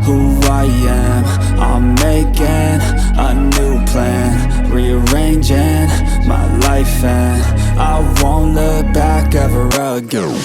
who I am. I'm making a new plan, rearranging my life, and I won't look back ever again.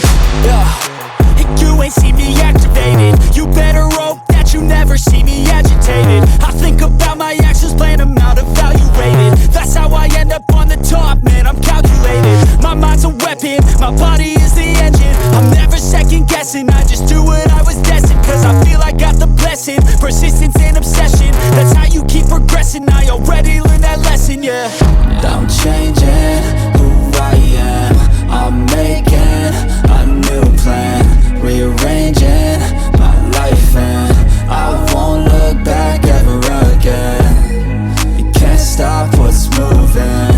You ain't see me activated. You better hope that you never see me agitated. I think about my actions, plan them out, evaluated. That's how I end up on the top, man, I'm calculated. My mind's a weapon, my body is the engine. I'm never second guessing, I just do what I was destined. Cause I feel I got the blessing, persistence and obsession. That's how you keep progressing, I already learned that lesson, yeah. I'm changing who I am. I'm making a new plan, rearranging my life, and I won't look back ever again. You can't stop what's moving.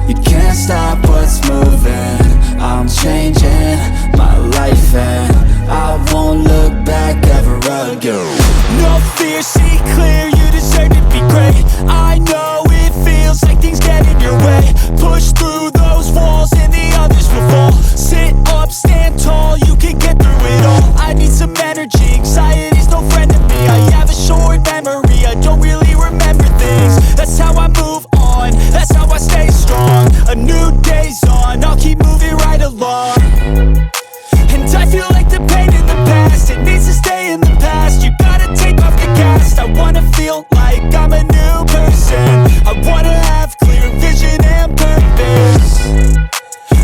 You can't stop what's moving. I'm changing my life, and I won't look back ever again. No fear, see clear, you deserve to be great. I know it feels like things get in your way. Push through those walls and the others will fall. Sit up, stand tall, you can get through it all. I need some energy, anxiety's no friend to me. I have a short memory, I don't really remember things. That's how I move on, that's how I stay strong. A new day's on, I'll keep moving right along. And I feel like the pain in the past, it needs to stay in the past. You gotta take off the cast. I wanna feel like I'm a new person. I wanna have clear vision and purpose.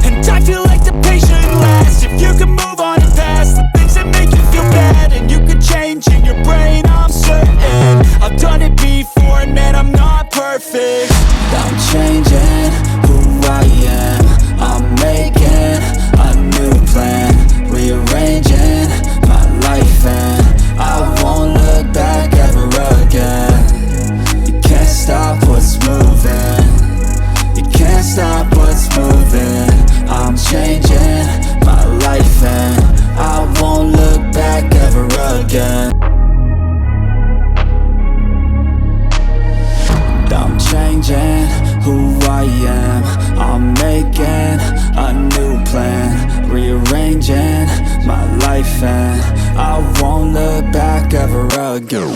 And I feel like the pain shouldn't last. If you can move on and past the things that make you feel bad, and you can change in your brain, I'm certain. I've done it before and man, I'm not perfect. I'm changing who I am. I'm making a new plan, rearranging my life, and I won't look back ever again. You can't stop what's moving. You can't stop what's moving. I'm changing my life, and I won't look back ever again. I'm changing who I am. I'm making a new plan, rearranging my life, and I won't look back ever again.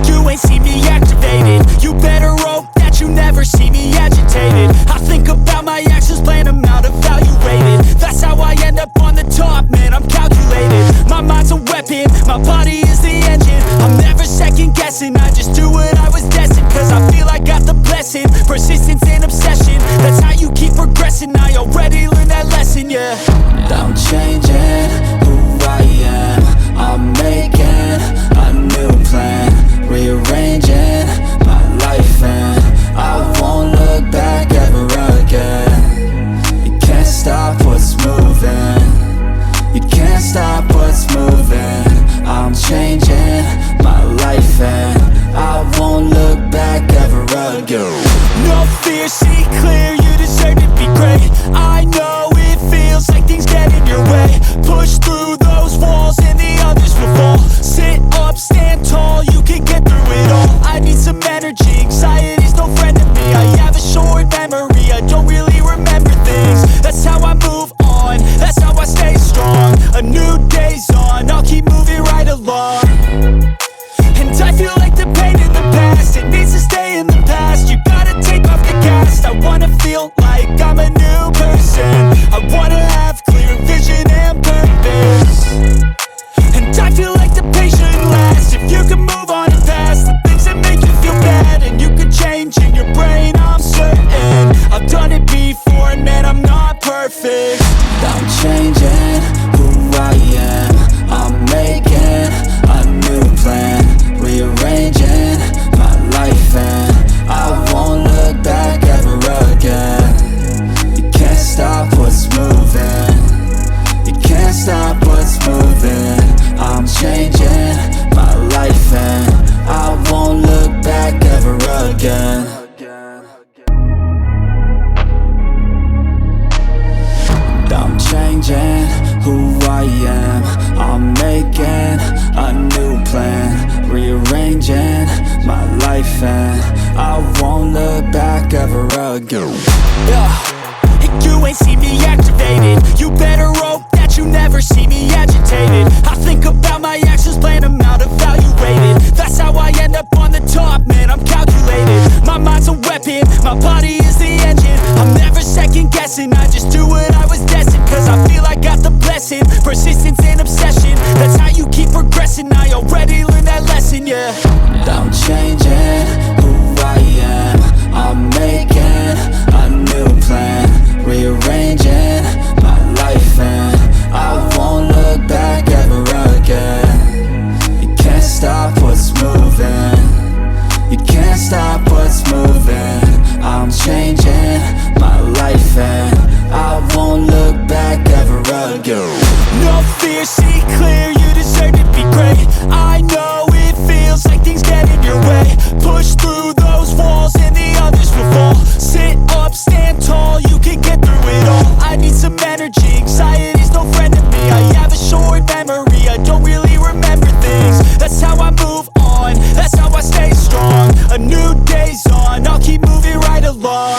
You ain't see me activated. You better hope that you never see me agitated. I think about my actions, plan them out, evaluated. That's how I end up on the top, man, I'm calculated. My mind's a weapon, my body is the engine. I'm never second guessing, I just do what I was destined. Cause I feel I got the blessing, persistence and obsession. That's how you keep progressing, I already learned that lesson, yeah. I'm changing who I am. I'm making a new plan, rearranging my life, and I won't look back ever again. You can't stop what's moving. You can't stop what's moving. I'm changing my life, and I won't look back ever again. No fear, see clear, you deserve to be great. I know it feels like things get in your way. Push through those walls and the others will fall. Sit up, stand tall, you can get through it all. I need some energy, anxiety's no friend to me. I have a short memory, I don't really remember things. That's how I move on, that's how I stay strong. A new day's on, I'll keep moving right along. And I feel like the pain in the past, it needs to stay in the past. You gotta take off the cast. I wanna feel like I'm a new person. I wanna have clear vision and purpose. And I feel like the pain shouldn't last. If you can move on and past the things that make you feel bad, and you can change in your brain, I'm certain. I've done it before and man, I'm not perfect. I'm changing who I am. I'm making a new plan, rearranging my life, and I won't look back ever again. You can't stop what's moving. You can't stop what's moving. I'm changing my life, and I won't look back ever again. I'm changing who I am. I'm making a new plan, rearranging my life, and I won't look back ever again. You ain't see me activated. You better hope that you never see me agitated. I think about my actions, plan them That's how I end up on the top, man, I'm calculated. My mind's a weapon, my body is the engine. I'm never second guessing, I just do what I was destined. Cause I feel I got the blessing, persistence and obsession. That's how you keep progressing, I already learned that lesson, yeah. I'm changing who I am, I'm making a new plan, rearranging my life and I won't look back ever again. You can't stop what's moving, you can't stop what's moving. I'm changing my life and I won't look back ever again. No fear, see clear, you deserve to be great. I know it feels like things get in your way. Push through those walls and the others will fall. Sit up, stand tall, you can get through it all. I need some energy, anxiety's no friend to me. I have a short memory, I don't really remember things. That's how I move on, that's how I stay strong. A new day's on, I'll keep moving right along.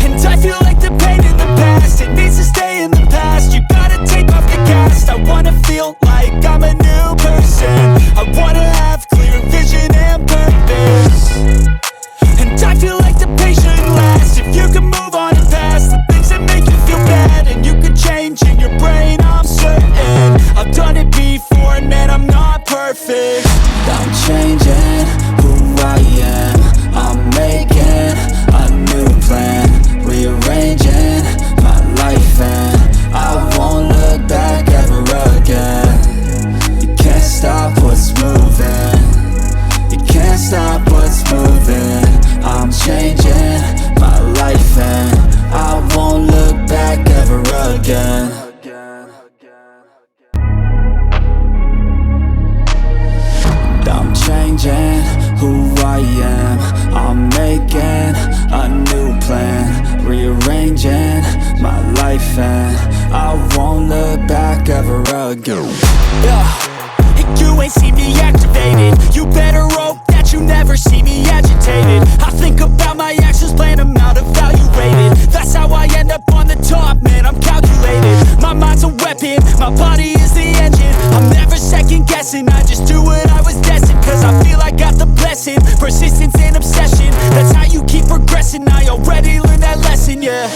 And I feel like the pain in the past, it needs to stay in the past. You gotta take off the cast. I wanna feel like I'm a new person. I wanna have clear vision and purpose. And I feel like the pain shouldn't last. If you can move on and past the things that make you feel bad, and you can change in your brain, I'm certain. I've done it before and man, I'm not perfect. I'm changing who I am, I'm making a new plan, rearranging my life and I won't look back ever again. You can't stop what's moving, you can't stop what's moving. I'm changing my life and I won't look back ever again. I'm changing who I am, I'm making a new plan, rearranging my life and I won't look back ever again. You ain't see me activated, you better hope that you never see me agitated. I think about my actions, plan them out, evaluated. That's how I end up on the top, man, I'm calculated. My mind's a weapon, my body is the engine. I'm never second guessing, I just do what I was destined. Cause I feel I got the blessing, persistence and obsession. That's how you keep progressing, I already learned that lesson, yeah.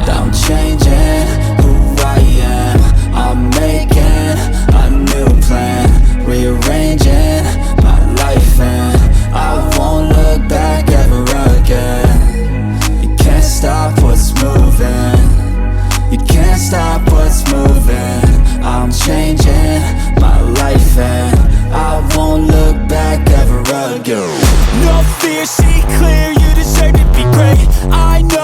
I'm changing who I am, I'm making a new plan, rearranging my life and I won't look back ever again. You can't stop what's moving, you can't stop what's moving. I'm changing my life and I won't look back ever again. No fear, see clear, you deserve to be great. I know